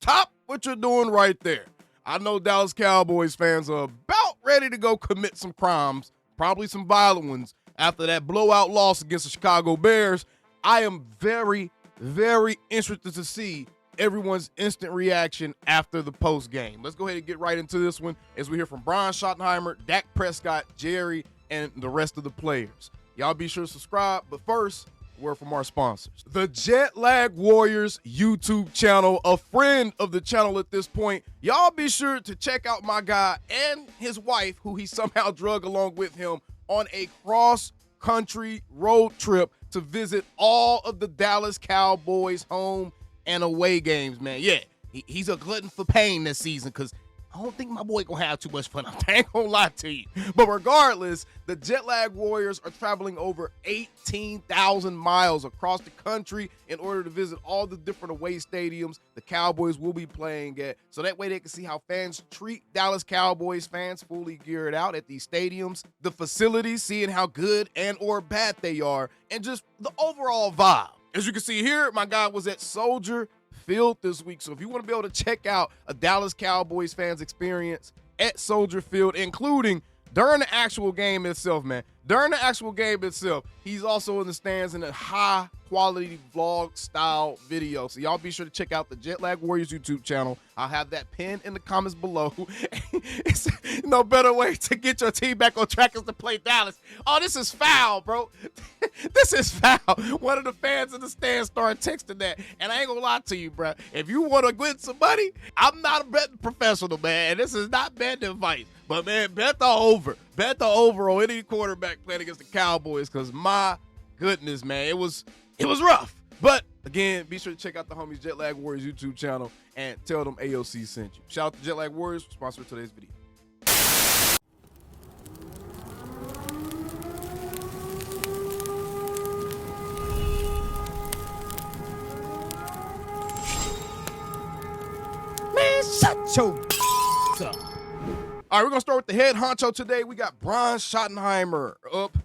Stop what you're doing right there. I know Dallas Cowboys fans are about ready to go commit some crimes, probably some violent ones, after that blowout loss against the Chicago Bears. I am very, very interested to see everyone's instant reaction after the post game. Let's go ahead and get right into this one as we hear from Brian Schottenheimer, Dak Prescott, Jerry, and the rest of the players. Y'all be sure to subscribe, but first, word from our sponsors. The Jet Lag Warriors YouTube channel, a friend of the channel at this point. Y'all be sure to check out my guy and his wife, who he somehow drug along with him on a cross-country road trip to visit all of the Dallas Cowboys home and away games, man. Yeah, he's a glutton for pain this season because I don't think my boy gonna have too much fun. I ain't gonna lie to you. But regardless, the Jet Lag Warriors are traveling over 18,000 miles across the country in order to visit all the different away stadiums the Cowboys will be playing at. So that way they can see how fans treat Dallas Cowboys fans fully geared out at these stadiums, the facilities, seeing how good and or bad they are, and just the overall vibe. As you can see here, my guy was at Soldier Field this week. So if you want to be able to check out a Dallas Cowboys fans experience at Soldier Field, including during the actual game itself, man. During the actual game itself, he's also in the stands in a high quality vlog style video. So y'all be sure to check out the Jet Lag Warriors YouTube channel. I'll have that pinned in the comments below. It's no better way to get your team back on track is to play Dallas. Oh, this is foul, bro. This is foul. One of the fans in the stands started texting that. And I ain't gonna lie to you, bro. If you want to win some money, I'm not a betting professional, man. And this is not betting advice. But, man, bet the over. Bet the over on any quarterback playing against the Cowboys because, my goodness, man, it was rough. But, again, be sure to check out the homies Jet Lag Warriors YouTube channel and tell them AOC sent you. Shout out to Jet Lag Warriors, sponsor of today's video. Man, shut your up. All right, we're going to start with the head honcho today. We got Brian Schottenheimer up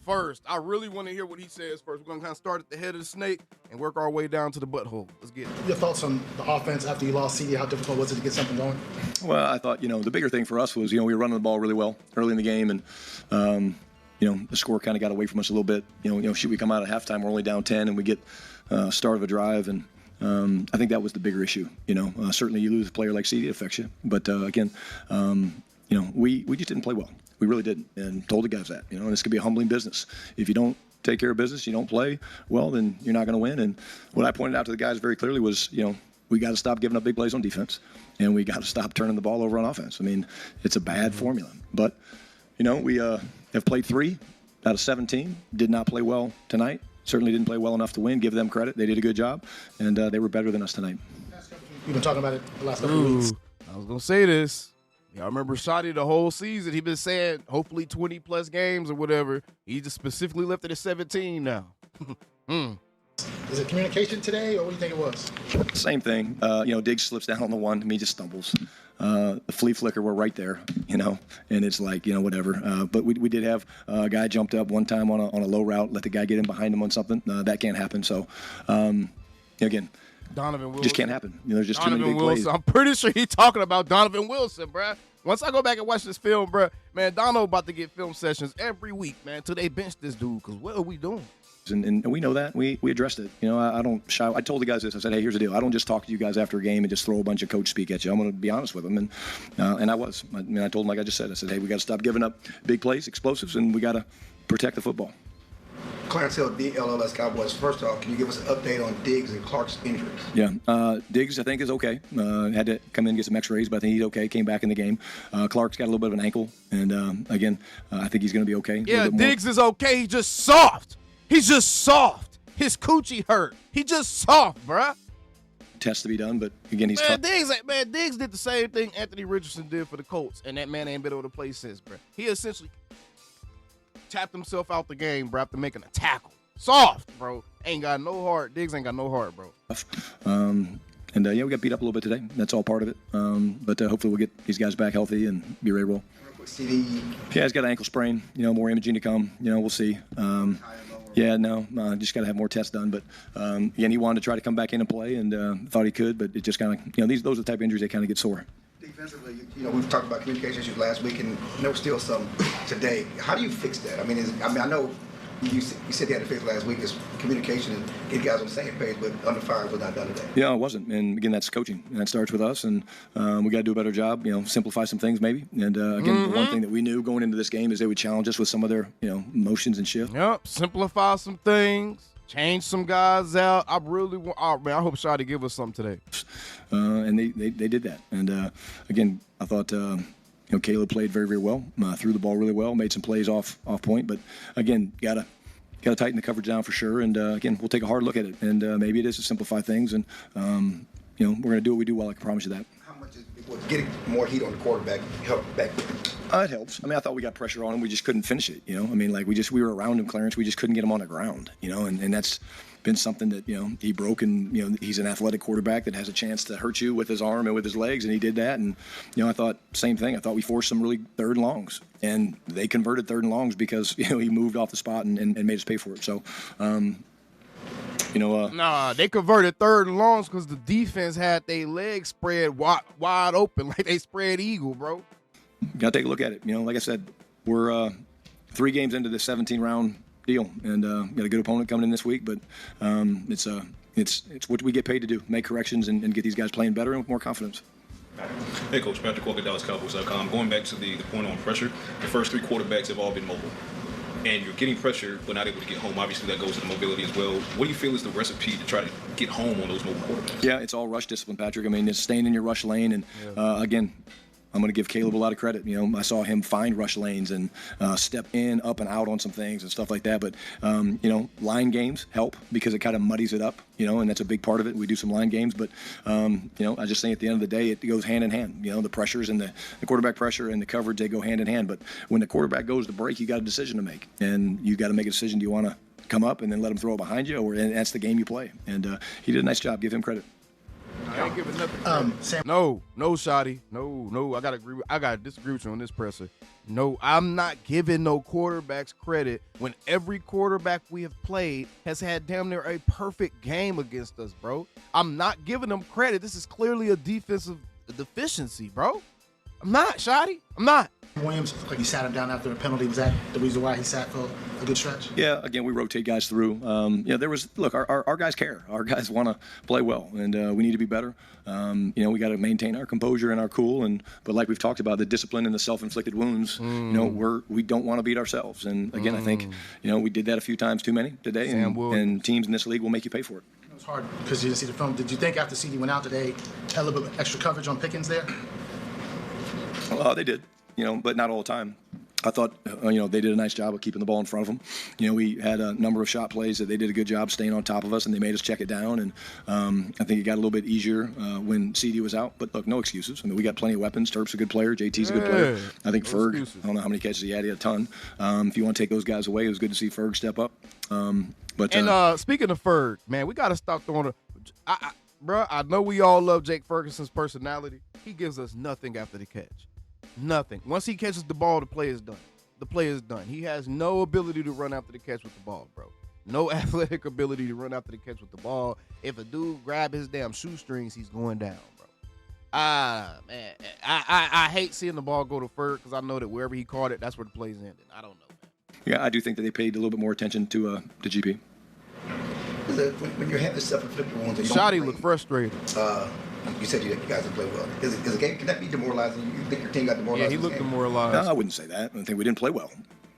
first. I really want to hear what he says first. We're going to kind of start at the head of the snake and work our way down to the butthole. Let's get it. Your thoughts on the offense after you lost CeeDee? How difficult was it to get something going? Well, I thought, the bigger thing for us was, we were running the ball really well early in the game, and, the score kind of got away from us a little bit. Should we come out at halftime, we're only down 10, and we get start of a drive, and I think that was the bigger issue. Certainly you lose a player like CeeDee, it affects you. But again, we just didn't play well. We really didn't, and told the guys that. And this could be a humbling business. If you don't take care of business, you don't play well, then you're not going to win. And what I pointed out to the guys very clearly was, we got to stop giving up big plays on defense, and we got to stop turning the ball over on offense. I mean, it's a bad formula. But we have played 3 out of 17. Did not play well tonight. Certainly didn't play well enough to win. Give them credit. They did a good job, and they were better than us tonight. You've been talking about it the last couple of weeks. I was going to say this. Y'all remember Shotty the whole season. He been saying hopefully 20-plus games or whatever. He just specifically left it at 17 now. Is it communication today, or what do you think it was? Same thing. Diggs slips down on the one. To me, just stumbles. The flea flicker, we're right there, and it's like, whatever. But we did have a guy jumped up one time on a low route, let the guy get in behind him on something. That can't happen. So, again, Donovan Wilson. Just can't happen. There's just Donovan too many big Wilson. plays. I'm pretty sure he's talking about Donovan Wilson, bruh. Once I go back and watch this film, bruh, man, Dono about to get film sessions every week, man, till they bench this dude, because what are we doing? And we know that. We addressed it. I don't shy. I told the guys this. I said, hey, here's the deal. I don't just talk to you guys after a game and just throw a bunch of coach speak at you. I'm going to be honest with them. And I was. I told them, like I just said, I said, hey, we got to stop giving up big plays, explosives, and we got to protect the football. Clarence Hill, DLLS Cowboys. First off, can you give us an update on Diggs and Clark's injuries? Yeah, Diggs, I think, is okay. Had to come in and get some x-rays, but I think he's okay. Came back in the game. Clark's got a little bit of an ankle, and again, I think he's going to be okay. Yeah, Diggs is okay. He's just soft. He's just soft. His coochie hurt. He just soft, bruh. Test to be done, but again, he's Diggs did the same thing Anthony Richardson did for the Colts, and that man ain't been able to play since, bruh. He essentially tapped himself out the game, bro, after making a tackle. Soft, bro. Ain't got no heart. Diggs ain't got no heart, bro. We got beat up a little bit today. That's all part of it. But hopefully we'll get these guys back healthy and be ready to roll. CeeDee. Yeah, he's got an ankle sprain. More imaging to come. We'll see. Yeah, no, just got to have more tests done. But again, he wanted to try to come back in and play, and thought he could, but it just kind of, those are the type of injuries that kind of get sore. Defensively, we've talked about communication issues last week, and there was still some today. How do you fix that? I mean, I know you said you had to fix last week is communication and get guys on the same page, but under fire was not done today. Yeah, it wasn't. And again, that's coaching, and that starts with us. And we got to do a better job. Simplify some things maybe. And again, the one thing that we knew going into this game is they would challenge us with some of their motions and shift. Yep, simplify some things. Change some guys out. I really want. Oh, man, I hope Shotty give us something today. And they did that. And again, I thought Caleb played very, very well. Threw the ball really well. Made some plays off point. But again, gotta tighten the coverage down for sure. And again, we'll take a hard look at it. And maybe it is to simplify things. And we're gonna do what we do well. I can promise you that. How much is getting more heat on the quarterback help back? It helps. I mean, I thought we got pressure on him. We just couldn't finish it. I mean, like we were around him, Clarence. We just couldn't get him on the ground. And that's been something that he broke. And he's an athletic quarterback that has a chance to hurt you with his arm and with his legs, and he did that. And I thought same thing. I thought we forced some really third and longs, and they converted third and longs because he moved off the spot and made us pay for it. So. Nah, they converted third and longs because the defense had their legs spread wide open like they spread eagle, bro. Got to take a look at it. Like I said, we're 3 games into this 17-round deal, and got a good opponent coming in this week. But it's what we get paid to do: make corrections and get these guys playing better and with more confidence. Hey, Coach Patrick Walker, DallasCowboys.com. Going back to the point on pressure, the first 3 quarterbacks have all been mobile. And you're getting pressure but not able to get home. Obviously, that goes to the mobility as well. What do you feel is the recipe to try to get home on those mobile quarterbacks? Yeah, it's all rush discipline, Patrick. I mean, it's staying in your rush lane. And, again, I'm going to give Caleb a lot of credit. I saw him find rush lanes and step in, up and out on some things and stuff like that. But, line games help because it kind of muddies it up, and that's a big part of it. We do some line games. But, I just think at the end of the day, it goes hand in hand. The pressures and the quarterback pressure and the coverage, they go hand in hand. But when the quarterback goes to break, you got a decision to make. And you got to make a decision. Do you want to come up and then let him throw it behind you? And that's the game you play. And he did a nice job. Give him credit. I ain't giving nothing. Sam. No, Shotty. No. I gotta disagree with you on this presser. No, I'm not giving no quarterbacks credit when every quarterback we have played has had damn near a perfect game against us, bro. I'm not giving them credit. This is clearly a defensive deficiency, bro. I'm not, Shotty. I'm not. Williams, like he sat him down after a penalty. Was that the reason why he sat for a good stretch? Yeah, again, we rotate guys through. Our guys care. Our guys want to play well, and we need to be better. We got to maintain our composure and our cool. But like we've talked about, the discipline and the self-inflicted wounds, we don't want to beat ourselves. And again, I think, we did that a few times too many today, and teams in this league will make you pay for it. It was hard because you didn't see the film. Did you think after CeeDee went out today, had a little bit extra coverage on Pickens there? They did. But not all the time. I thought, they did a nice job of keeping the ball in front of them. We had a number of shot plays that they did a good job staying on top of us, and they made us check it down. And I think it got a little bit easier when CeeDee was out. But, look, no excuses. I mean, we got plenty of weapons. Terp's a good player. JT's a good player. I think Ferg, I don't know how many catches he had. He had a ton. If you want to take those guys away, it was good to see Ferg step up. Speaking of Ferg, man, we got to stop throwing bro, I know we all love Jake Ferguson's personality. He gives us nothing after the catch. Nothing. Once he catches the ball, the play is done. The play is done. He has no ability to run after the catch with the ball, bro. No athletic ability to run after the catch with the ball. If a dude grab his damn shoestrings, he's going down, bro. Man. I hate seeing the ball go to Ferg because I know that wherever he caught it, that's where the play's ended. I don't know, man. Yeah, I do think that they paid a little bit more attention to GP. When you're having self-inflicted wounds, Shotty looked frustrated. You said you guys didn't play well. Is a game, can that be demoralizing? You think your team got demoralized? Yeah, he looked demoralized. No, I wouldn't say that. I think we didn't play well.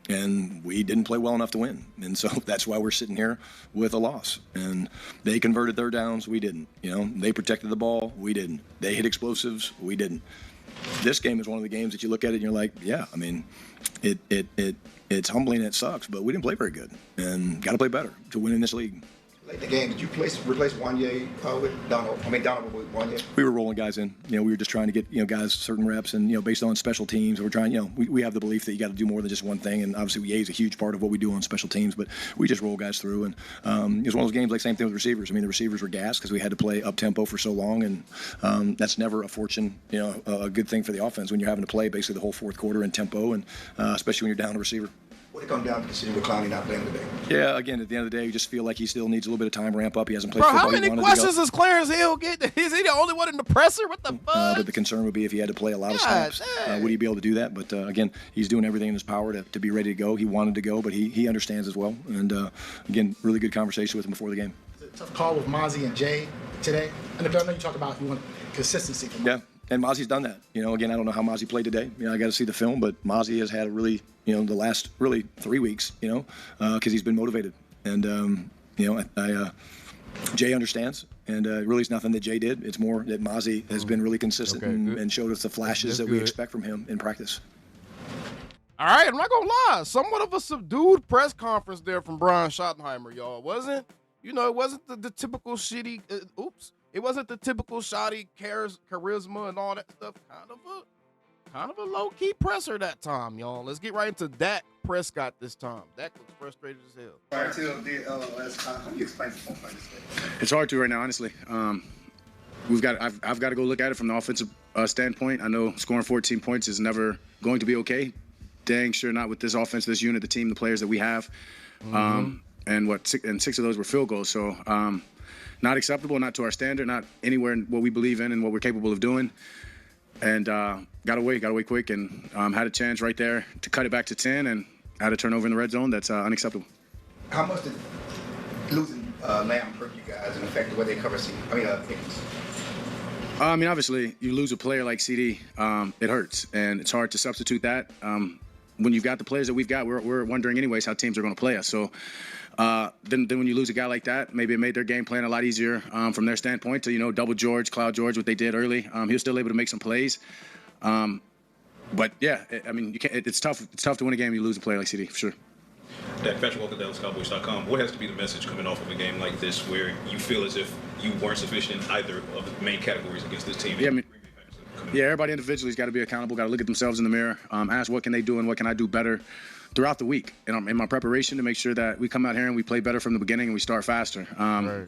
And we didn't play well enough to win. And so that's why we're sitting here with a loss. And they converted third downs. We didn't. They protected the ball. We didn't. They hit explosives. We didn't. This game is one of the games that you look at it and you're like, yeah, I mean, it's humbling and it sucks, but we didn't play very good. And got to play better to win in this league. Late in the game, did you replace Wanye with Donald? Donald with Wanye? We were rolling guys in. We were just trying to get guys certain reps, and based on special teams, we're trying. We have the belief that you got to do more than just one thing, and obviously EA is a huge part of what we do on special teams. But we just roll guys through, and it was one of those games like same thing with receivers. I mean, the receivers were gassed because we had to play up tempo for so long, and that's never a fortune, a good thing for the offense when you're having to play basically the whole fourth quarter in tempo, and especially when you're down a receiver. What it come down to the decision with Clowney not playing today? Yeah, again, at the end of the day, you just feel like he still needs a little bit of time to ramp up. He hasn't played Bro, football. how many questions does Clarence Hill get? Is he the only one in the presser? What the fuck? But the concern would be if he had to play a lot of snaps, would he be able to do that? But again, he's doing everything in his power to be ready to go. He wanted to go, but he understands as well. And again, really good conversation with him before the game. Is it a tough call with Mozzie and Jay today? And I know you talk about you want consistency from Mozzie. Yeah. And Mozzie's done that. Again, I don't know how Mozzie played today. I got to see the film, but Mozzie has had a really, the last really 3 weeks, because he's been motivated. And, Jay understands, and really it's nothing that Jay did. It's more that Mozzie has been really consistent and showed us the flashes that we expect from him in practice. All right, I'm not going to lie. Somewhat of a subdued press conference there from Brian Schottenheimer, y'all. It wasn't the typical shitty, It wasn't the typical shoddy charisma and all that stuff. Kind of a low-key presser that time, y'all. Let's get right into Dak Prescott this time. Dak looks frustrated as hell. Prior to the last time, how do you explain the phone fight this day? It's hard to right now, honestly. I've got to go look at it from the offensive standpoint. I know scoring 14 points is never going to be okay. Dang sure not with this offense, this unit, the team, the players that we have. And 6 of those were field goals. So not acceptable, not to our standard, not anywhere in what we believe in and what we're capable of doing. And got away quick, and had a chance right there to cut it back to 10, and had a turnover in the red zone. That's unacceptable. How much did losing Lamb hurt you guys and affect the way they cover Higgins? Obviously, you lose a player like CeeDee, it hurts, and it's hard to substitute that. When you've got the players that we've got, we're wondering anyways how teams are going to play us. So then when you lose a guy like that, maybe it made their game plan a lot easier from their standpoint to, double George, Cloud George, what they did early. He was still able to make some plays. But, yeah, you can't. It's tough. It's tough to win a game when you lose a player like CeeDee, for sure. Dak, Patrick Walker, DallasCowboys.com. What has to be the message coming off of a game like this where you feel as if you weren't sufficient in either of the main categories against this team? Yeah, everybody individually has got to be accountable, got to look at themselves in the mirror, ask what can they do and what can I do better throughout the week in my preparation to make sure that we come out here and we play better from the beginning and we start faster.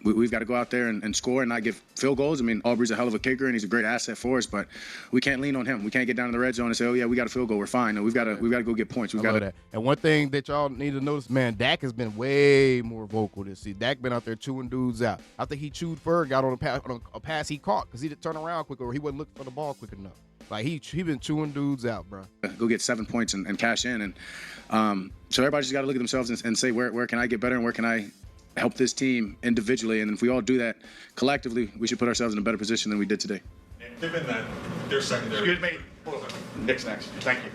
We've got to go out there and score and not give field goals. Aubrey's a hell of a kicker and he's a great asset for us, but we can't lean on him. We can't get down in the red zone and say, oh, yeah, we got a field goal. We're fine. No, we've got to go get points. We've got that. And one thing that y'all need to notice, man, Dak has been way more vocal this season. Dak been out there chewing dudes out. I think he chewed Ferg out on a pass he caught because he didn't turn around quick or he wasn't looking for the ball quick enough. Like, he been chewing dudes out, bro. Go get 7 points and cash in. And so everybody's just got to look at themselves and say, where can I get better and where can I help this team individually? And if we all do that collectively, we should put ourselves in a better position than we did today. And given that their secondary... Excuse me. Nick's next. Thank you.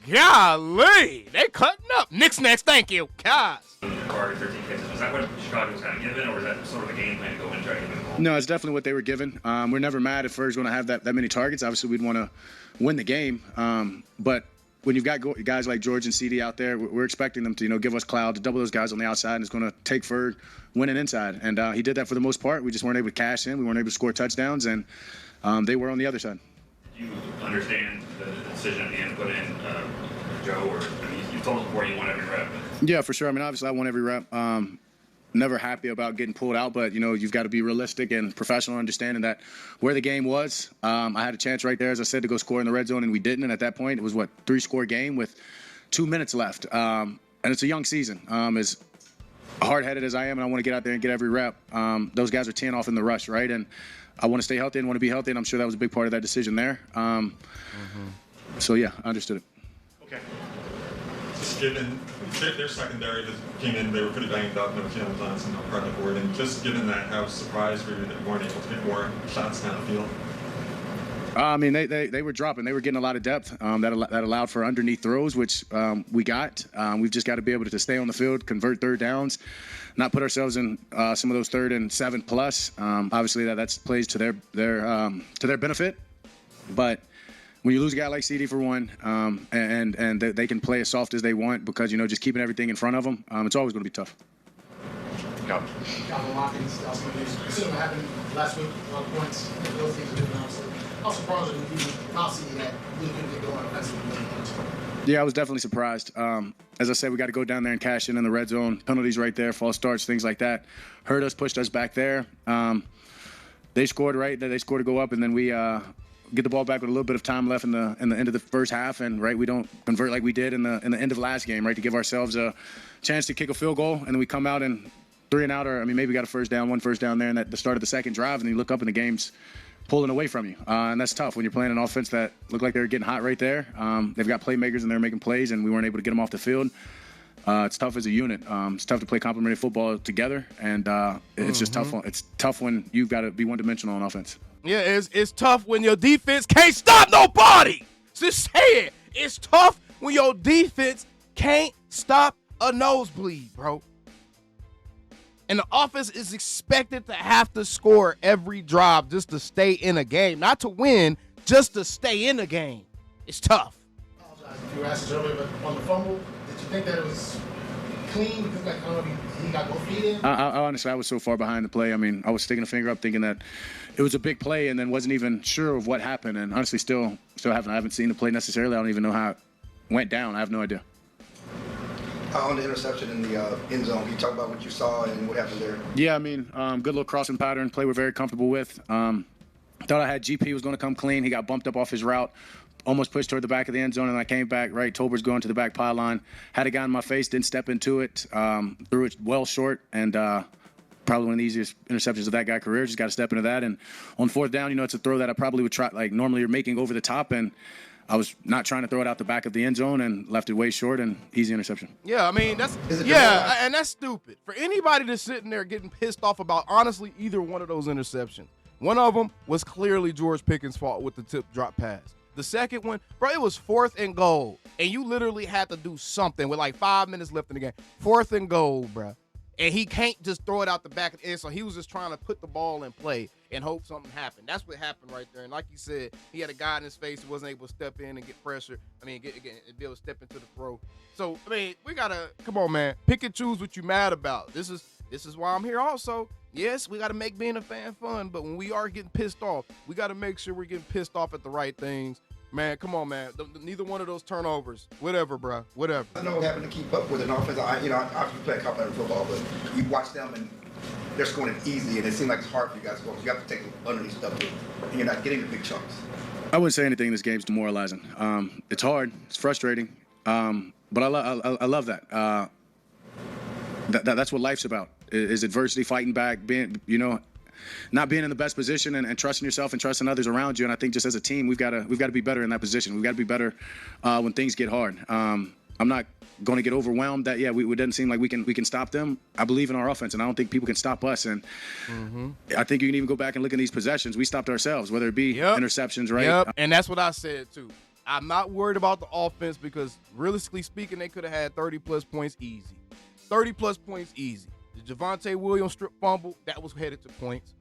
Golly. They cutting up. Nick's next. Thank you. Guys. 13 catches. Was that what Chicago was kind of given, or was that sort of a game plan to go and try to give it a goal? No, it's definitely what they were given. We're never mad if Ferg's going to have that many targets. Obviously, we'd want to win the game. But when you've got guys like George and CeeDee out there, we're expecting them to, give us Cloud, to double those guys on the outside, and it's going to take Ferg winning inside. And he did that for the most part. We just weren't able to cash in. We weren't able to score touchdowns, and they were on the other side. Do you understand the decision at the end to put in Joe? Or you told us before you want every rep. Yeah, for sure. Obviously, I want every rep. Never happy about getting pulled out, but, you've got to be realistic and professional, understanding that where the game was. I had a chance right there, as I said, to go score in the red zone, and we didn't. And at that point, it was, 3-score game with 2 minutes left. And it's a young season. As hard-headed as I am, and I want to get out there and get every rep, those guys are teeing off in the rush, right? And I want to stay healthy and want to be healthy, and I'm sure that was a big part of that decision there. So, yeah, I understood it. Okay. Just given their secondary just came in, they were pretty banged up, no Keanu Johnson, no Carter Ford, and just given that, how surprised were you that you weren't able to get more shots down the field? They were dropping. They were getting a lot of depth that allowed for underneath throws, which we got. We've just got to be able to stay on the field, convert third downs, not put ourselves in some of those 3rd and 7 plus. Obviously, that plays to their benefit. But when you lose a guy like CeeDee for one, and they can play as soft as they want because, just keeping everything in front of them, it's always going to be tough. Calvin Watkins, considering what happened last week, a lot of points, those things are different, obviously. How surprised are you about CeeDee that really couldn't get going offensively? Yeah, I was definitely surprised. As I said, we got to go down there and cash in the red zone. Penalties right there, false starts, things like that. Hurt us, pushed us back there. They scored right. They scored to go up, and then we get the ball back with a little bit of time left in the end of the first half, and right, we don't convert like we did in the end of last game, right, to give ourselves a chance to kick a field goal, and then we come out and 3 and out, or maybe we got one first down there, and at the start of the second drive, and you look up and the game's pulling away from you, and that's tough when you're playing an offense that looked like they were getting hot right there. They've got playmakers and they're making plays, and we weren't able to get them off the field. It's tough as a unit. It's tough to play complementary football together, and it's just tough. It's tough when you've got to be one-dimensional on offense. Yeah, it's tough when your defense can't stop nobody. Just say it. It's tough when your defense can't stop a nosebleed, bro. And the offense is expected to have to score every drive just to stay in a game. Not to win, just to stay in a game. It's tough. I apologize if you were asked this earlier, but on the fumble, did you think that it was clean? Because like, I don't know if he got both feet in? I honestly, I was so far behind the play. I mean, I was sticking a finger up thinking that it was a big play and then wasn't even sure of what happened. And honestly, still haven't seen the play necessarily. I don't even know how it went down. I have no idea. On the interception in the end zone, can you talk about what you saw and what happened there? Yeah, I mean, good little crossing pattern, play we're very comfortable with. Thought I had GP was going to come clean. He got bumped up off his route, almost pushed toward the back of the end zone, and I came back, right, Tolbert's going to the back pylon. Had a guy in my face, didn't step into it, threw it well short, and probably one of the easiest interceptions of that guy's career. Just got to step into that. And on 4th down, it's a throw that I probably would try, like normally you're making over the top, and I was not trying to throw it out the back of the end zone and left it way short, and easy interception. Yeah, I mean, and that's stupid. For anybody that's sitting there getting pissed off about, honestly, either one of those interceptions. One of them was clearly George Pickens' fault with the tip drop pass. The second one, bro, it was 4th and goal, and you literally had to do something with like 5 minutes left in the game. 4th and goal, bro. And he can't just throw it out the back of the end, so he was just trying to put the ball in play and hope something happened. That's what happened right there. And like you said, he had a guy in his face who wasn't able to step in and get pressure. I mean, be able to step into the throw. So, I mean, we got to, come on, man, pick and choose what you're mad about. This is why I'm here also. Yes, we got to make being a fan fun, but when we are getting pissed off, we got to make sure we're getting pissed off at the right things. Man, come on, man. Neither one of those turnovers. Whatever, bro. Whatever. I know having to keep up with an offense. I play complementary football, but you watch them and they're scoring it easy, and it seems like it's hard for you guys to go. You have to take underneath stuff, and you're not getting the big chunks. I wouldn't say anything. This game's demoralizing. It's hard. It's frustrating. But I love that. That's what life's about. Is adversity, fighting back, being, not being in the best position and trusting yourself and trusting others around you. And I think just as a team, we've got to be better in that position. We've got to be better when things get hard. I'm not going to get overwhelmed that, it doesn't seem like we can stop them. I believe in our offense, and I don't think people can stop us. And I think you can even go back and look at these possessions. We stopped ourselves, whether it be interceptions, right? Yep, and that's what I said, too. I'm not worried about the offense because, realistically speaking, they could have had 30-plus points easy. 30-plus points easy. The Javonte Williams strip fumble, that was headed to points.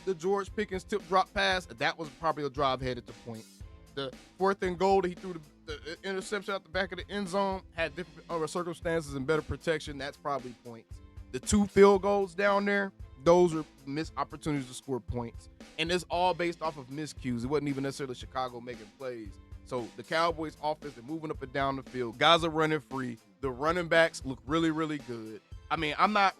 The George Pickens tip drop pass, that was probably a drive headed to points. The 4th and goal that he threw the interception out the back of the end zone had different circumstances and better protection, that's probably points. The 2 field goals down there, those are missed opportunities to score points. And it's all based off of miscues. It wasn't even necessarily Chicago making plays. So the Cowboys offense, they're moving up and down the field. Guys are running free. The running backs look really, really good. I mean, I'm not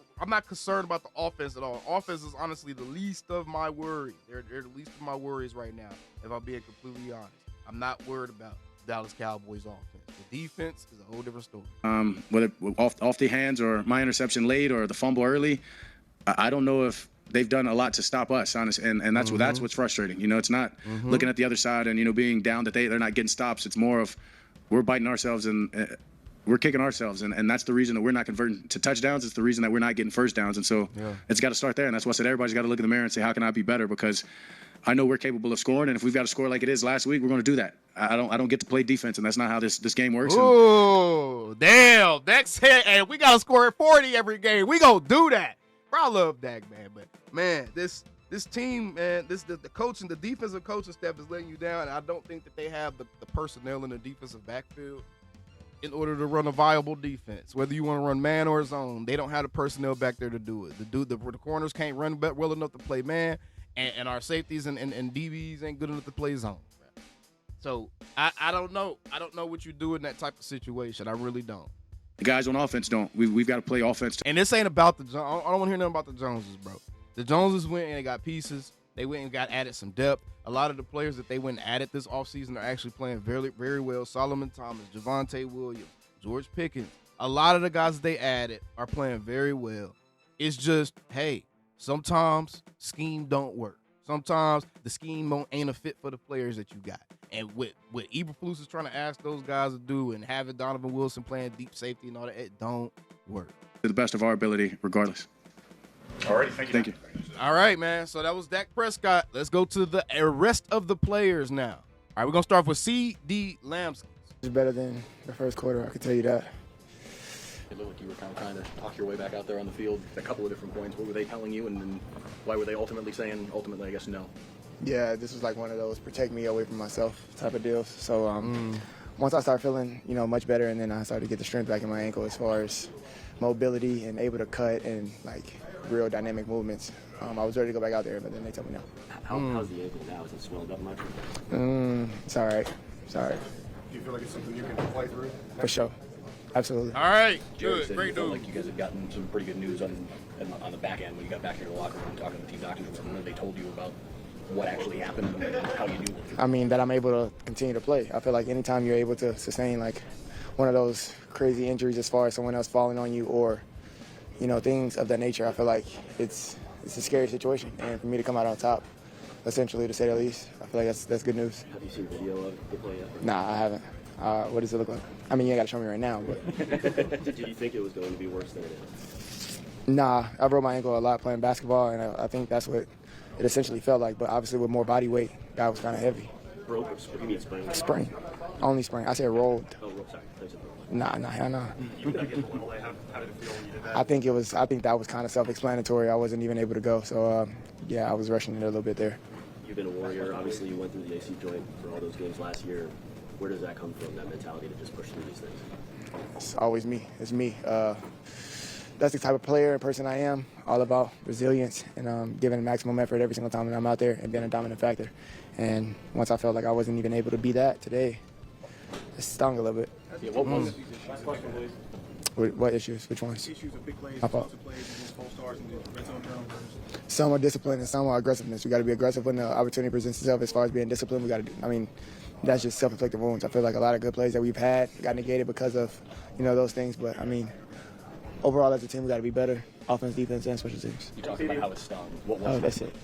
concerned about the offense at all. Offense is honestly the least of my worries. They're the least of my worries right now, if I'm being completely honest. I'm not worried about Dallas Cowboys offense. The defense is a whole different story. Whether off the hands or my interception late or the fumble early, I don't know if they've done a lot to stop us, honestly, and that's what's frustrating. It's not looking at the other side and being down that they're not getting stops. It's more of we're biting ourselves and we're kicking ourselves, and that's the reason that we're not converting to touchdowns. It's the reason that we're not getting first downs, and so it's got to start there. And that's why I said everybody's got to look in the mirror and say, how can I be better? Because I know we're capable of scoring, and if we've got to score like it is last week, we're going to do that. I don't get to play defense, and that's not how this game works. Oh, damn! Dak's head, and we got to score 40 every game. We gonna do that. Bro, I love Dak, man, but man, this team, man, the coaching, the defensive coaching staff is letting you down, and I don't think that they have the personnel in the defensive backfield in order to run a viable defense. Whether you want to run man or zone, they don't have the personnel back there to do it. The corners can't run well enough to play man, and our safeties and DBs ain't good enough to play zone. So I don't know. I don't know what you do in that type of situation. I really don't. The guys on offense don't. We've got to play offense. And this ain't about the Jones. I don't want to hear nothing about the Joneses, bro. The Joneses went and they got pieces. They went and got added some depth. A lot of the players that they went and added this offseason are actually playing very, very well. Solomon Thomas, Javonte Williams, George Pickens. A lot of the guys that they added are playing very well. It's just, hey, sometimes scheme don't work. Sometimes the scheme ain't a fit for the players that you got. And what Eberflus is trying to ask those guys to do and having Donovan Wilson playing deep safety and all that, it don't work. To the best of our ability, regardless. All right, thank you. Thank you. All right, man. So that was Dak Prescott. Let's go to the rest of the players now. All right, we're going to start with CeeDee Lamb. It's better than the first quarter, I can tell you that. It looked like you were kind of trying to talk your way back out there on the field at a couple of different points. What were they telling you, and then why were they ultimately saying, I guess, no? Yeah, this was like one of those protect me away from myself type of deals. So once I started feeling, much better, and then I started to get the strength back in my ankle as far as mobility and able to cut and like real dynamic movements, I was ready to go back out there, but then they told me no. How's the ankle now? Is it swelled up much? It's all right. It's all right. Do you feel like it's something you can play through? For sure. Absolutely. All right, Jerry good, said great you felt news. like you guys had gotten some pretty good news on the back end when you got back here to the locker room talking to the team doctors. What they told you about what actually happened and how you knew it? I mean, that I'm able to continue to play. I feel like anytime you're able to sustain like one of those crazy injuries as far as someone else falling on you or, things of that nature, I feel like it's a scary situation. And for me to come out on top, essentially, to say the least, I feel like that's good news. Have you seen video of the play yet? Nah, I haven't. What does it look like? I mean, you ain't got to show me right now, but. Did you think it was going to be worse than it is? Nah, I broke my ankle a lot playing basketball, and I think that's what it essentially felt like. But obviously, with more body weight, that was kind of heavy. Broke? What do you mean sprain? Sprain. Only sprain. I said rolled. Oh, sorry. I said broke. Nah, hell no. You got to get the level. How did it feel when you did that? I think that was kind of self-explanatory. I wasn't even able to go, so yeah, I was rushing it a little bit there. You've been a warrior. Obviously, you went through the AC joint for all those games last year. Where does that come from, that mentality to just push through these things? It's always me. It's me. That's the type of player and person I am, all about resilience and giving maximum effort every single time that I'm out there and being a dominant factor. And once I felt like I wasn't even able to be that today, it stung a little bit. Yeah, what was What issues? Which ones? Issues of big plays, My fault. explosive plays, against false starts, and red zone turnovers. Some are discipline and some are aggressiveness. We got to be aggressive when the opportunity presents itself. As far as being disciplined, we got to do. I mean, that's just self-inflicted wounds. I feel like a lot of good plays that we've had got negated because of, those things. But I mean, overall as a team, we got to be better. Offense, defense, and special teams. You talked about how it stung. What was That's it.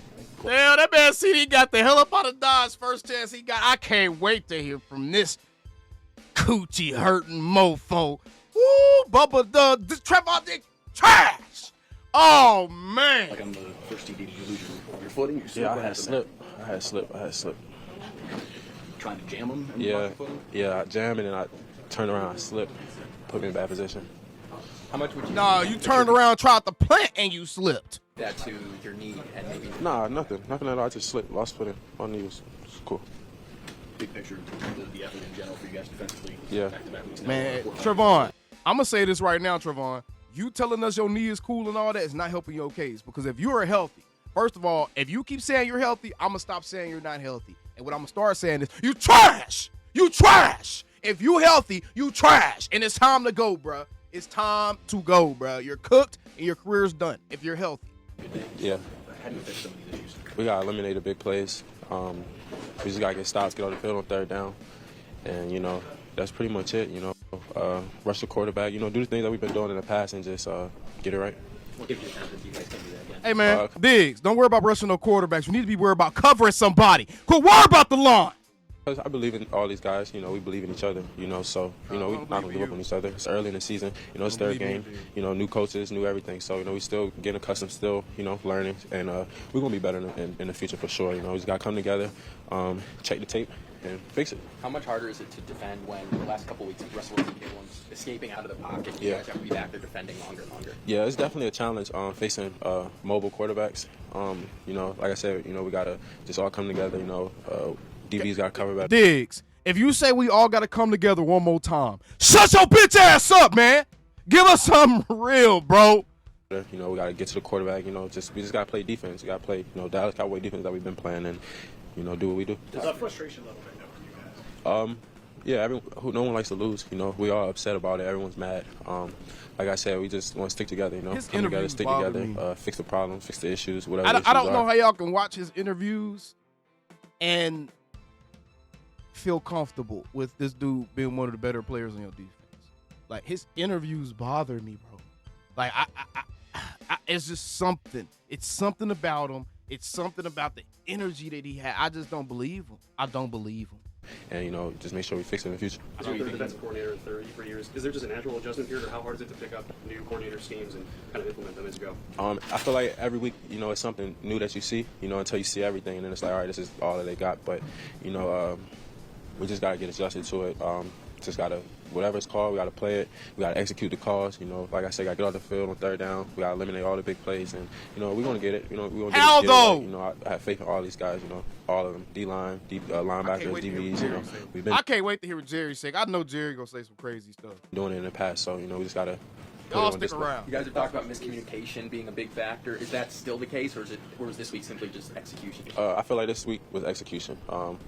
Damn, that man CeeDee got the hell up out of Dodge first chance he got. I can't wait to hear from this coochie hurting mofo. Woo, Bubba, this Trevon Diggs trash. Oh, man. Like on the first TD, did you lose your footing? Yeah, I had slip. Trying to jam him? And Yeah, block the footing? yeah, I jammed and then I turned around, I slipped, put me in bad position. How much would you? No, you turned around, tried to plant, and you slipped. That to your knee and maybe. Nah, nothing at all. I just slipped, lost footing. My knee was cool. Big picture in terms of the effort in general for you guys defensively. Yeah. Back-to-back weeks now. Man, Trevon, I'm going to say this right now, Trevon. You telling us your knee is cool and all that is not helping your case. Because if you are healthy, first of all, if you keep saying you're healthy, I'm going to stop saying you're not healthy. And what I'm going to start saying is, you trash! You trash! If you healthy, you trash. And it's time to go, bruh. It's time to go, bruh. You're cooked and your career's done if you're healthy. Yeah. How do you fix some of these issues? We got to eliminate the big plays. We just got to get stops, get on the field on third down. And, that's pretty much it, rush the quarterback, do the things that we've been doing in the past and just get it right. What gives you the confidence you guys can do that again? Hey, man, Diggs, don't worry about rushing no quarterbacks. You need to be worried about covering somebody. Quit worry about the line. I believe in all these guys, we believe in each other, so, we're not going to give up on each other. It's early in the season, it's third game, new coaches, new everything. So, we still getting accustomed, still, learning, and we're going to be better in the future for sure. We just got to come together, check the tape, and fix it. How much harder is it to defend when the last couple of weeks Russell Wilson was escaping out of the pocket? You guys have to be back there defending longer and longer. Yeah, it's definitely a challenge facing mobile quarterbacks. Like I said, we got to just all come together, DB's got to cover better. Diggs, if you say we all got to come together one more time, shut your bitch ass up, man. Give us something real, bro. We got to get to the quarterback, we just got to play defense. We got to play, Dallas Cowboy defense that we've been playing and, do what we do. Is that frustration level right now for you guys? Yeah, no one likes to lose. You know, we all upset about it. Everyone's mad. Like I said, we just want to stick together. You know, His come together, interviews stick bother together, me. fix the problems, fix the issues, whatever. I don't know how y'all can watch his interviews and feel comfortable with this dude being one of the better players on your defense. Like, his interviews bother me, bro. Like, it's just something. It's something about him. It's something about the energy that he had. I just don't believe him. I don't believe him. And, you know, just make sure we fix it in the future. As your defensive coordinator in 30 for years, is there just a natural adjustment period, or how hard is it to pick up new coordinator schemes and kind of implement them as you go? I feel like every week, you know, it's something new that you see, you know, until you see everything, and then it's like, all right, this is all that they got. But, you know, we just got to get adjusted to it. Just got to, whatever it's called, we got to play it. We got to execute the calls. You know, like I said, got to get off the field on third down. We got to eliminate all the big plays. And, you know, we're going to get it. You know, we're going to get it. though? You know, I have faith in all these guys, you know, all of them. D-line, linebackers, DBs, you know. We've been I can't wait to hear what Jerry say. I know Jerry going to say some crazy stuff. doing it in the past, so, you know, we just got to Y'all stick around. You guys have talked about miscommunication being a big factor. Is that still the case, or was this week simply just execution? I feel like this week was execution.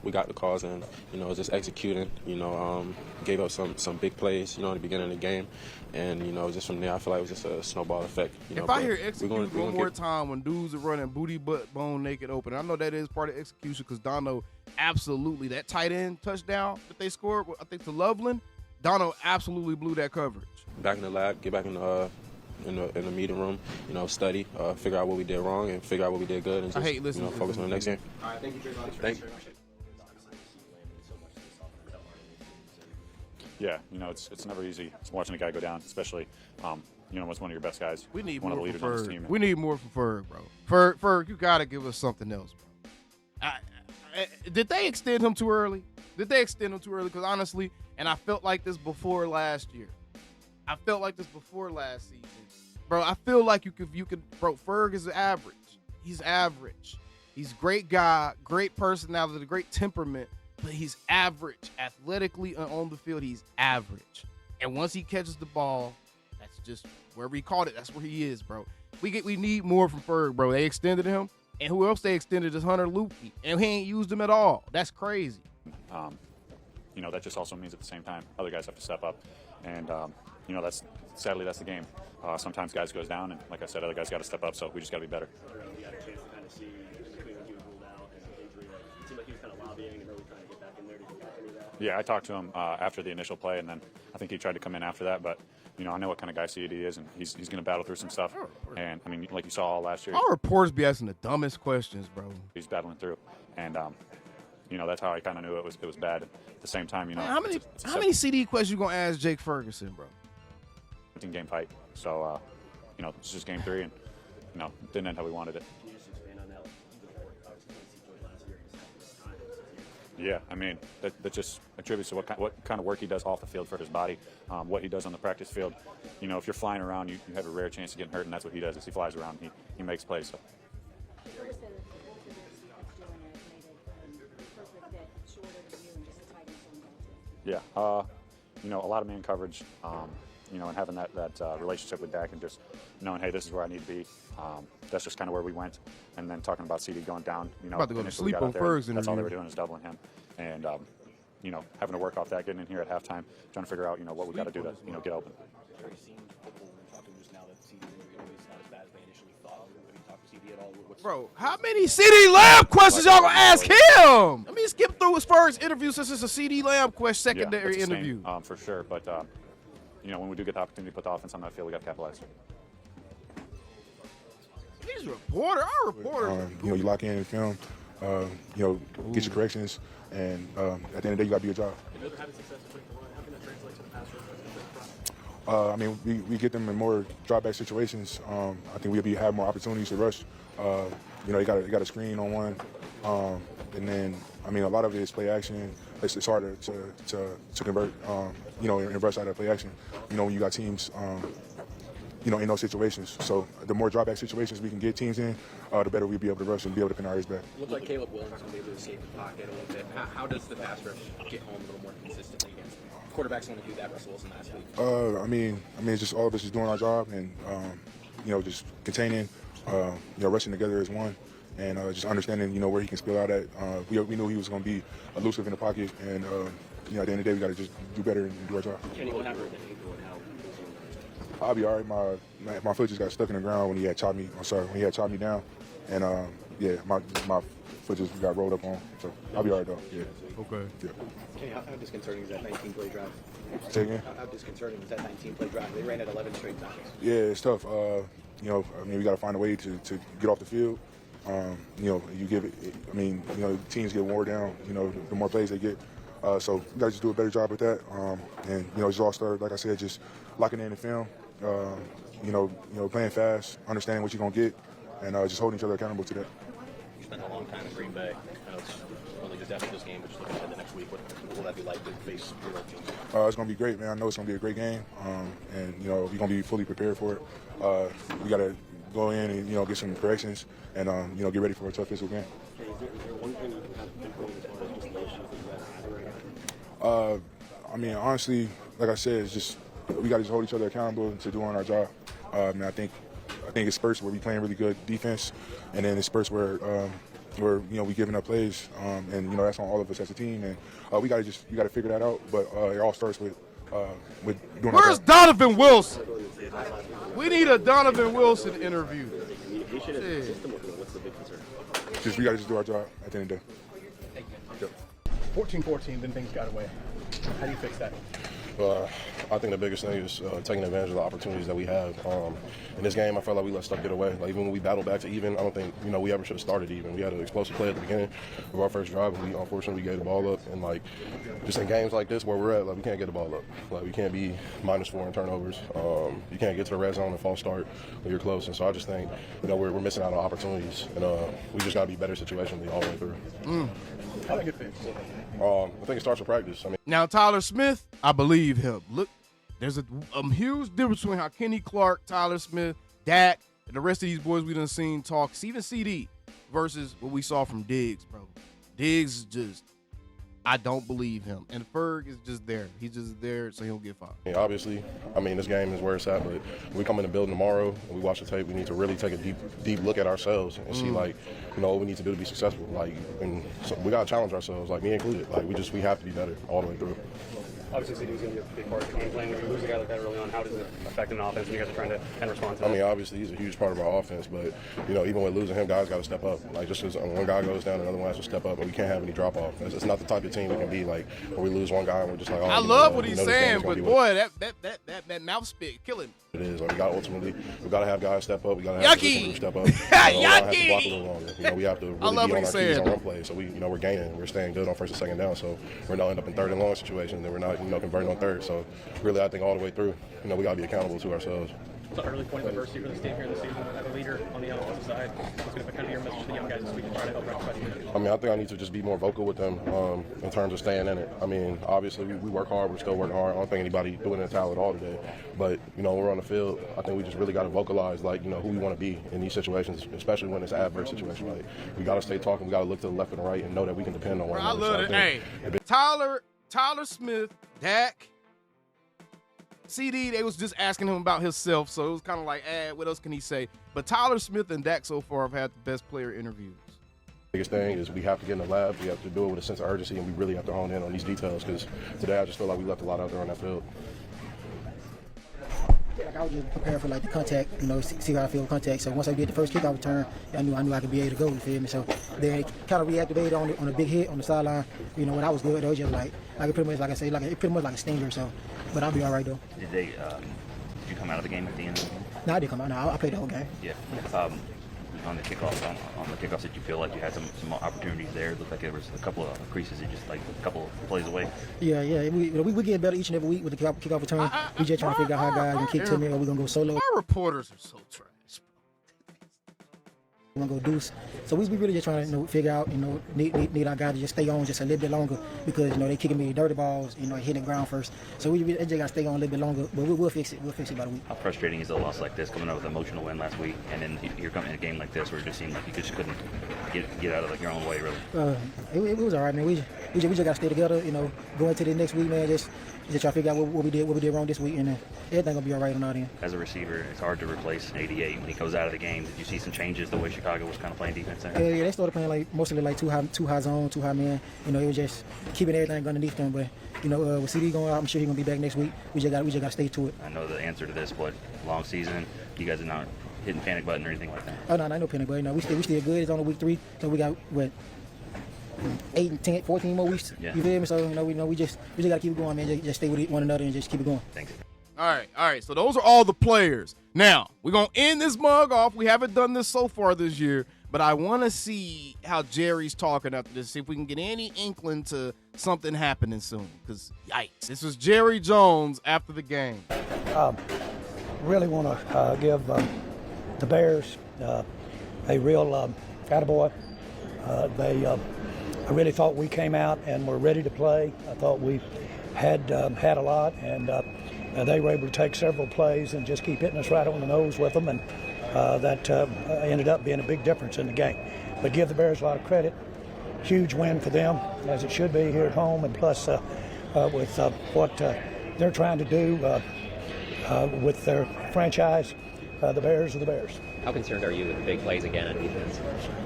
We got the calls and, you know, just executing. You know, gave up some big plays, you know, in the beginning of the game. And, you know, just from there, I feel like it was just a snowball effect. You know, If I hear execute one more time when dudes are running booty, butt, bone naked open, I know that is part of execution because Dono absolutely, that tight end touchdown that they scored, I think to Loveland, Dono absolutely blew that coverage. Back in the lab, get back in the meeting room, you know, study, figure out what we did wrong and figure out what we did good, and just, I hate listening to focus on the next game. All right, thank you, Trevon. Thank you. Yeah, you know, it's never easy watching a guy go down, especially, you know, as one of your best guys. We need one of the more leaders from on this Ferg. team. We need more from Ferg, bro. Ferg, you got to give us something else, bro. Did they extend him too early? Because honestly, and I felt like this before last year. I felt like this before last season. Bro, I feel like you could bro, Ferg is average. He's average. He's a great guy, great personality, great temperament, but he's average. Athletically on the field, he's average. And once he catches the ball, that's just wherever he caught it, that's where he is, bro. We need more from Ferg, bro. They extended him, and who else they extended is Hunter Lupi, and he ain't used him at all. That's crazy. You know, that just also means at the same time other guys have to step up, and you know, sadly that's the game. Sometimes guys goes down, and like I said, other guys got to step up. So we just got to be better. You had a chance to kind of see in between when he was ruled out and the injury. It seemed like he was kind of lobbying and really trying to get back in there. Did you catch any of that? Yeah, I talked to him after the initial play, and then I think he tried to come in after that. But you know, I know what kind of guy CeeDee is, and he's going to battle through some stuff. And I mean, like you saw all last year, Our reporters be asking the dumbest questions, bro. he's battling through, and you know, that's how I kind of knew it was bad. At the same time, you know, Man, how many CD questions you gonna ask Jake Ferguson, bro? 17-game fight. So you know, it's just game 3, and you know, didn't end how we wanted it. Can you just expand on that? Yeah, I mean, that just attributes to what kind of work he does off the field for his body, what he does on the practice field. You know, if you're flying around, you have a rare chance of getting hurt, and that's what he does. Is he flies around, he makes plays. So. Yeah, you know, a lot of man coverage, you know, and having that relationship with Dak and just knowing, hey, this is where I need to be. That's just kind of where we went. And then talking about CeeDee going down, you know, About to go to initially we sleep got on out there, Ferg's that's all they interview. were doing is doubling him. And, you know, having to work off that, getting in here at halftime, trying to figure out, you know, what we got to do to, you know, get open. It seemed football when we were talking just now that CeeDee's injury is not as bad as they initially thought. Have you talked to CeeDee at all? Bro, how many CeeDee Lamb questions y'all gonna ask him? Let me skip through his first interview since it's a CeeDee Lamb secondary it's the same, interview. for sure. But, you know, when we do get the opportunity to put the offense on that field, we got to capitalize. He's a reporter. Our reporter. You know, you lock in the film, you know, get your corrections, and at the end of the day, you got to do your job. I mean, we get them in more drop-back situations. I think we'll have more opportunities to rush. You know, you got a screen on one, and then I mean, a lot of it is play action. It's harder to convert. You know, and rush out of play action. You know, when you got teams. You know, in those situations. So the more drawback situations we can get teams in, the better we'll be able to rush and be able to pin our ears back. It looked like Caleb Williams was able to escape the pocket a little bit. How does the pass rush get home a little more consistently against quarterbacks want to do that? Russell Wilson last week. I mean, it's just all of us is doing our job and, you know, just containing, you know, rushing together as one and just understanding, where he can spill out at. We knew he was going to be elusive in the pocket, and at the end of the day, we got to just do better and do our job. Kenny, what happened with the ankle and how? I'll be all right. My foot just got stuck in the ground when he had chopped me. When he had chopped me down, and my foot just got rolled up on. So I'll be all right though. Yeah. Okay. Yeah. Kenny, how disconcerting is that 19-play drive? Say again? How disconcerting is that 19-play drive? They ran it 11 straight times. Yeah, it's tough. We got to find a way to get off the field. You give it. Teams get worn down. The more plays they get. So we got to just do a better job with that. Just all start, like I said, just locking in the film. Playing fast, understanding what you're gonna get, and just holding each other accountable to that. You spent a long time in Green Bay. I know it's only just after this game, but just looking ahead the next week, what will that be like to face your old team? It's gonna be great, man. I know it's gonna be a great game, and we're gonna be fully prepared for it. We gotta go in and get some corrections, and get ready for a tough physical game. Is there one thing you can kind of pinpoint as far as just the issues that you guys have right now? Honestly, like I said, it's just we got to just hold each other accountable to doing our job. I think it's spurts where we playing really good defense, and then it's spurts where we giving up plays, and that's on all of us as a team, and we got to figure that out. But it all starts with doing. Where's Donovan Wilson? We need a Donovan Wilson interview. What's the big concern? We got to just do our job at the end of the day. 14-14, then things got away. How do you fix that? I think the biggest thing is taking advantage of the opportunities that we have. In this game, I felt like we let stuff get away. Like, even when we battled back to even, I don't think we ever should have started even. We had an explosive play at the beginning of our first drive, and unfortunately we gave the ball up. And just in games like this where we're at, we can't get the ball up. We can't be -4 in turnovers. You can't get to the red zone and false start when you're close. And so I just think we're missing out on opportunities, and we just got to be better situationally all the way through. How do I get fixed? I think it starts with practice. Now, Tyler Smith, I believe him. Look, there's a huge difference between how Kenny Clark, Tyler Smith, Dak, and the rest of these boys we done seen talk, even CeeDee, versus what we saw from Diggs, bro. Diggs is just, I don't believe him. And Ferg is just there. He's just there so he'll get fired. Yeah, obviously, this game is where it's at, but when we come in the building tomorrow and we watch the tape, we need to really take a deep look at ourselves and see, what we need to do to be successful. And so we got to challenge ourselves, me included. We have to be better all the way through. Obviously, CeeDee was going to be a big part of the game plan. When you lose a guy like that early on, how does it affect an offense when you guys are trying to respond to that? Obviously, he's a huge part of our offense, but, even with losing him, guys got to step up. Just because one guy goes down, another one has to step up, and we can't have any drop-off. It's not the type of team we can be, where we lose one guy and we're just like, oh, I love what he's saying, but boy, that mouth spit killing me. It is. We got to have guys step up. We got to have Yucky. step up. Yucky. Have to block a little longer. We have to really be on our keys on run play. So we're gaining. We're staying good on first and second down. So we're not end up in third and long situations. Then we're not converting on third. So really, I think all the way through, we got to be accountable to ourselves. It's an early point in the first year for this team here this season as a leader on the offensive side. What's going to be kind of your message to the young guys this week to try to help rectify the I think I need to just be more vocal with them in terms of staying in it. Obviously, we work hard. We're still working hard. I don't think anybody doing it in towel at all today. But, when we're on the field, I think we just really got to vocalize, who we want to be in these situations, especially when it's an adverse situation. We got to stay talking. We got to look to the left and the right and know that we can depend on one another. I love it. Hey, Tyler Smith, Dak, CeeDee, they was just asking him about himself, so it was kind of like, what else can he say? But Tyler Smith and Dak so far have had the best player interviews. Biggest thing is we have to get in the lab. We have to do it with a sense of urgency, and we really have to hone in on these details because today I just feel like we left a lot out there on that field. I was just preparing for the contact, see how I feel with contact. So once I did the first kickoff return, I knew I could be able to go. You feel me? So then it kind of reactivated on a big hit on the sideline. When I was good, it was just pretty much like I say, it pretty much like a stinger. So, but I'll be all right though. Did you come out of the game at the end of the game? No, I didn't come out. No, I played the whole game. Yeah. On the kickoffs, did you feel like you had some opportunities there? It looked like there was a couple of creases, just a couple of plays away. Yeah. We get better each and every week with the kickoff return. We just trying to figure out how guys can kick to me, or we gonna go solo. Our reporters are so trash. We're gonna go deuce. So we really just trying to figure out, need our guys to just stay on just a little bit longer because they kicking me dirty balls, hitting the ground first. So we just gotta stay on a little bit longer, but we'll fix it. We'll fix it by the week. How frustrating is a loss like this, coming out with an emotional win last week, and then you're coming in a game like this where it just seemed like you just couldn't get out of your own way, really? It was all right, man. we just got to stay together, go into the next week, man, just try to figure out what we did wrong this week, and everything going to be all right on our end. As a receiver, it's hard to replace 88 when he goes out of the game. Did you see some changes the way Chicago was kind of playing defense there? Yeah, they started playing mostly too high zone, too high man. It was just keeping everything underneath them. But with CeeDee going out, I'm sure he's gonna be back next week. We just got to stay to it. I know the answer to this, but long season, you guys are not hitting panic button or anything like that. Oh no, no panic button. No, we still good. It's only week 3, so we got 8 and 10, 14 more weeks. Yeah. You feel me? So we just got to keep it going, man. Just stay with one another and just keep it going. Thanks. All right. So those are all the players. Now, we're going to end this mug off. We haven't done this so far this year, but I want to see how Jerry's talking after this, see if we can get any inkling to something happening soon, because yikes. This was Jerry Jones after the game. Really want to give the Bears a real attaboy. I really thought we came out and were ready to play. I thought we had a lot, and they were able to take several plays and just keep hitting us right on the nose with them, and that ended up being a big difference in the game. But give the Bears a lot of credit. Huge win for them, as it should be here at home, and plus with what they're trying to do with their franchise, the Bears are the Bears. How concerned are you with the big plays again on defense?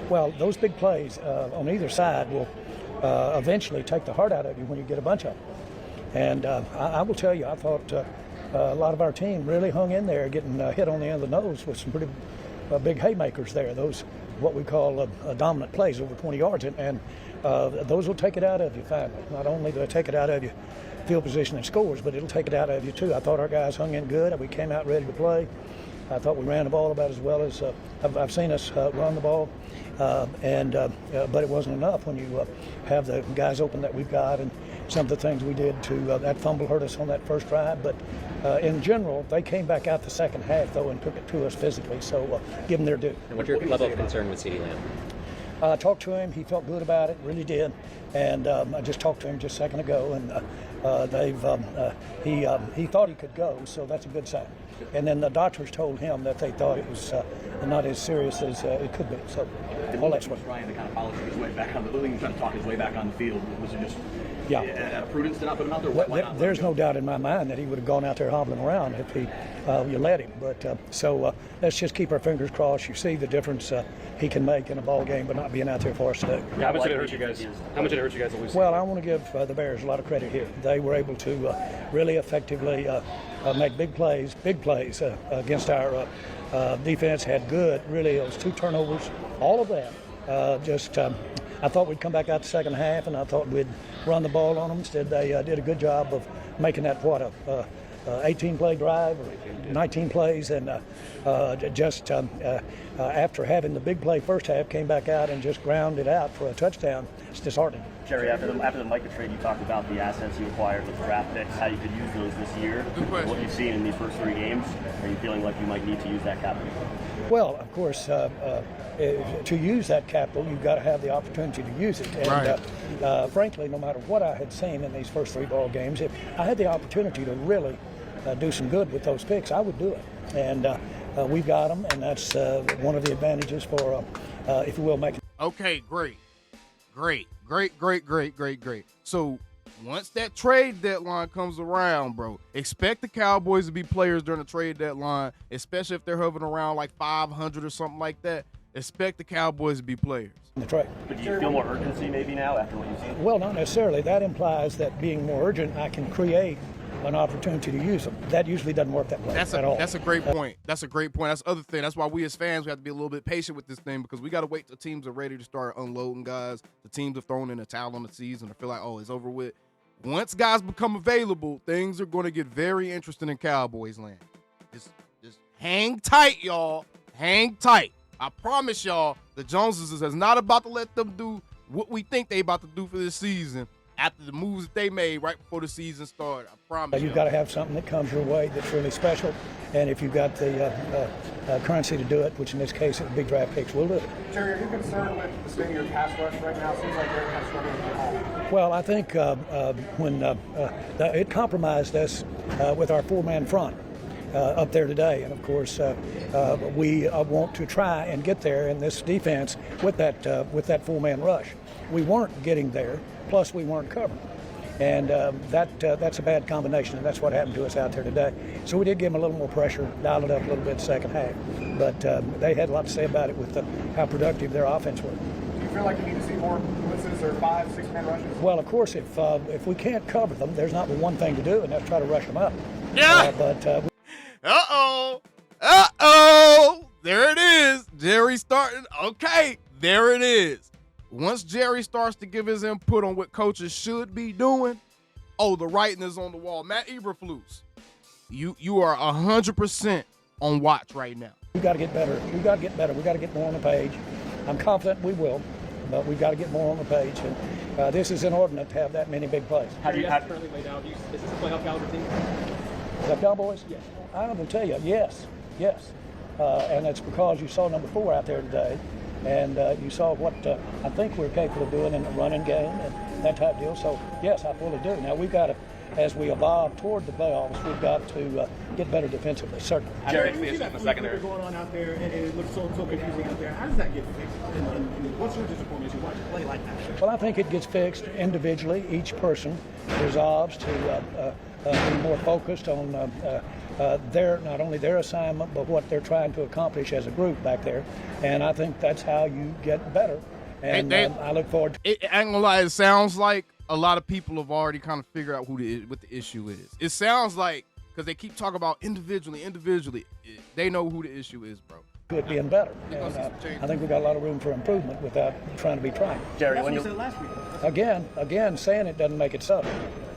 Well, those big plays on either side will eventually take the heart out of you when you get a bunch of them. And I will tell you, I thought a lot of our team really hung in there, getting hit on the end of the nose with some pretty big haymakers there. Those, what we call dominant plays over 20 yards. And those will take it out of you finally. Not only do they take it out of you field position and scores, but it'll take it out of you too. I thought our guys hung in good. We came out ready to play. I thought we ran the ball about as well as I've seen us run the ball, but it wasn't enough when you have the guys open that we've got, and some of the things we did to that fumble hurt us on that first drive. But in general, they came back out the second half though and took it to us physically. So give them their due. And what's your level of concern with CeeDee Lamb? I talked to him. He felt good about it, really did. And I just talked to him just a second ago, and he thought he could go, so that's a good sign. And then the doctors told him that they thought it was not as serious as it could be. So all that's what. Trying to kind of polish his way back on the trying to talk his way back on the field. Was it just prudence to not put him out there? Why not? There's no doubt in my mind that he would have gone out there hobbling around if you let him. But so let's just keep our fingers crossed. You see the difference he can make in a ball game, but not being out there for us today. How much did it hurt you guys? How much did it hurt you guys to lose? Well, I want to give the Bears a lot of credit here. They were able to really effectively make big plays against our defense. Had good, really, those 2 turnovers, all of that. I thought we'd come back out the second half, and I thought we'd run the ball on them. Instead, they did a good job of making that 18-play drive or 19 plays, and after having the big play first half, came back out and just ground it out for a touchdown. It's disheartening. Jerry, after the Micah trade, you talked about the assets you acquired with draft picks, how you could use those this year. What you've seen in these first 3 games, are you feeling like you might need to use that capital? Well, of course, to use that capital, you've got to have the opportunity to use it. And frankly, no matter what I had seen in these first 3 ball games, if I had the opportunity to really do some good with those picks, I would do it. And we've got them, and that's one of the advantages for, if you will, making. Okay, great. So once that trade deadline comes around, bro, expect the Cowboys to be players during the trade deadline, especially if they're hovering around like 500 or something like that. Expect the Cowboys to be players. That's right. But do you feel more urgency maybe now after what you've seen? Well, not necessarily. That implies that being more urgent, I can create an opportunity to use them. That usually doesn't work that way at all. That's a great point. That's the other thing. That's why we as fans, we have to be a little bit patient with this thing, because we got to wait till teams are ready to start unloading guys. The teams have thrown in a towel on the season or feel like, oh, it's over with. Once guys become available, things are going to get very interesting in Cowboys land. Just hang tight, y'all. Hang tight. I promise y'all, the Joneses is not about to let them do what we think they about to do for this season after the moves that they made right before the season started. I promise You've got to have something that comes your way that's really special, and if you've got the currency to do it, which in this case, big draft picks will do it. Jerry, are you concerned with the state of your pass rush right now? It seems like they're kind of struggling to get home. Well, I think when it compromised us with our 4-man front. up there today. And of course, we want to try and get there in this defense with that full-man rush. We weren't getting there, plus we weren't covering. And that's a bad combination, and that's what happened to us out there today. So we did give them a little more pressure, dialed it up a little bit second half. But they had a lot to say about it with how productive their offense was. Do you feel like you need to see more blitzes or 5-6-man rushes? Well, of course, if we can't cover them, there's not one thing to do, and that's try to rush them up. Yeah. There it is. Jerry starting. Okay, there it is. Once Jerry starts to give his input on what coaches should be doing, the writing is on the wall. Matt Eberflus, you are 100% on watch right now. We got to get better. We got to get better. We got to get more on the page. I'm confident we will, but we got to get more on the page. And this is inordinate to have that many big plays. How do you have currently laid out? Is this a playoff caliber team? The Cowboys? Yes. I'm going to tell you, yes. And it's because you saw number 4 out there today, and you saw what I think we're capable of doing in the running game and that type of deal. So, yes, I fully do. Now, we've got to, as we evolve toward the playoffs, we've got to get better defensively, certainly. Jerry, you see that secondary going on out there, and it looks so confusing out there. How does that get fixed? And what's your disappointment as you watch it play like that? Well, I think it gets fixed individually. Each person resolves to be more focused on not only their assignment, but what they're trying to accomplish as a group back there. And I think that's how you get better. And I look forward to it. I ain't gonna lie, it sounds like a lot of people have already kind of figured out what the issue is. It sounds like, because they keep talking about individually, they know who the issue is, bro. It being better. And, I think we got a lot of room for improvement without trying to be trying. Jerry, when you said last week. Again, saying it doesn't make it so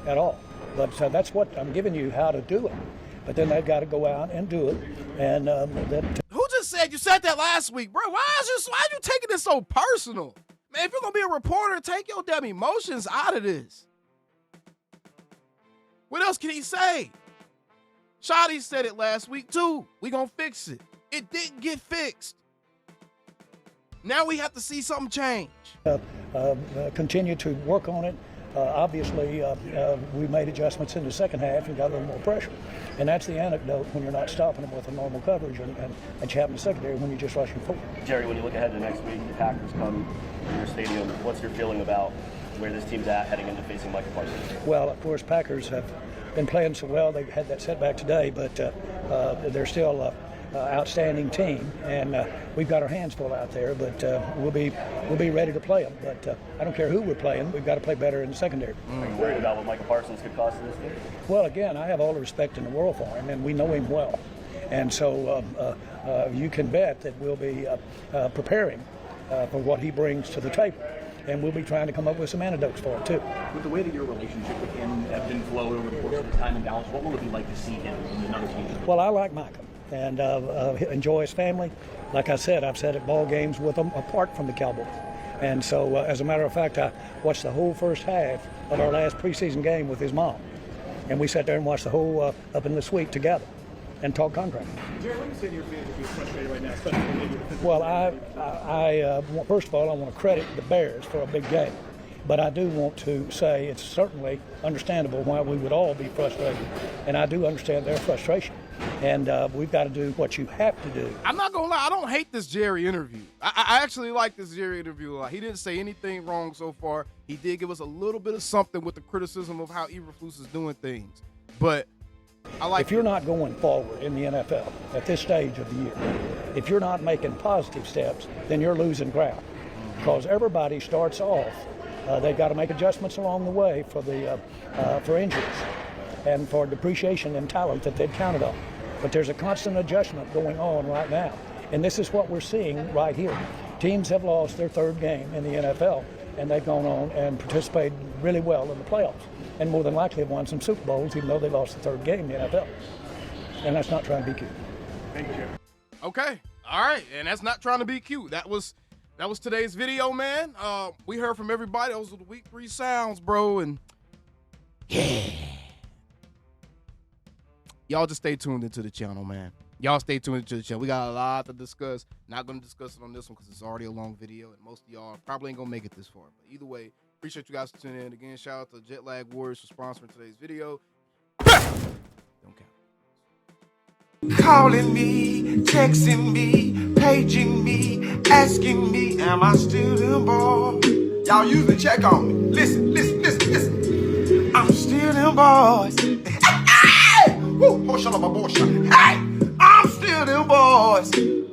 at all. But that's what I'm giving you, how to do it. But then they've got to go out and do it. And who just said you said that last week, bro? Why are you taking this so personal? Man, if you're gonna be a reporter, take your damn emotions out of this. What else can he say? Shotty said it last week too. We gonna fix it. It didn't get fixed. Now we have to see something change. Continue to work on it. Obviously, we made adjustments in the second half and got a little more pressure. And that's the anecdote when you're not stopping them with a normal coverage and chap in the secondary when you're just rushing forward. Jerry, when you look ahead to next week, the Packers come to your stadium. What's your feeling about where this team's at heading into facing Micah Parsons? Well, of course, Packers have been playing so well. They had that setback today, but they're still outstanding team, and we've got our hands full out there. But we'll be ready to play them. But I don't care who we're playing. We've got to play better in the secondary. Are you worried about what Micah Parsons could cost in this game? Well, again, I have all the respect in the world for him, and we know him well. And so you can bet that we'll be preparing for what he brings to the table. And we'll be trying to come up with some antidotes for him, too. With the way that your relationship with him ebbed and flowed over the course of the time in Dallas, what will it be like to see him in another team? Well, I like Micah and enjoy his family. Like I said, I've sat at ball games with him apart from the Cowboys. And so, as a matter of fact, I watched the whole first half of our last preseason game with his mom. And we sat there and watched the whole up in the suite together and talked contract. Jerry, what do you say to your fans if you're frustrated right now, especially when you're defensive? Well, I first of all, I want to credit the Bears for a big game. But I do want to say it's certainly understandable why we would all be frustrated. And I do understand their frustration. And we've got to do what you have to do. I'm not going to lie. I don't hate this Jerry interview. I actually like this Jerry interview a lot. He didn't say anything wrong so far. He did give us a little bit of something with the criticism of how Eberflus is doing things. But I like if you're not going forward in the NFL at this stage of the year, if you're not making positive steps, then you're losing ground. Because everybody starts off, they've got to make adjustments along the way for injuries and for depreciation in talent that they'd counted on. But there's a constant adjustment going on right now. And this is what we're seeing right here. Teams have lost their third game in the NFL, and they've gone on and participated really well in the playoffs. And more than likely have won some Super Bowls, even though they lost the third game in the NFL. And that's not trying to be cute. Thank you, Jerry. Okay. All right. And that's not trying to be cute. That was today's video, man. We heard from everybody. Those were the week 3 sounds, bro. And yeah. Y'all just stay tuned into the channel, man. Y'all stay tuned into the channel. We got a lot to discuss. Not going to discuss it on this one because it's already a long video, and most of y'all probably ain't going to make it this far. But either way, appreciate you guys for tuning in. Again, shout out to Jet Lag Warriors for sponsoring today's video. Don't count. calling me, texting me, paging me, asking me, am I still them boys? Y'all usually check on me. Listen. I'm still them boys. Hey! Woo! Hey! I'm still them boys.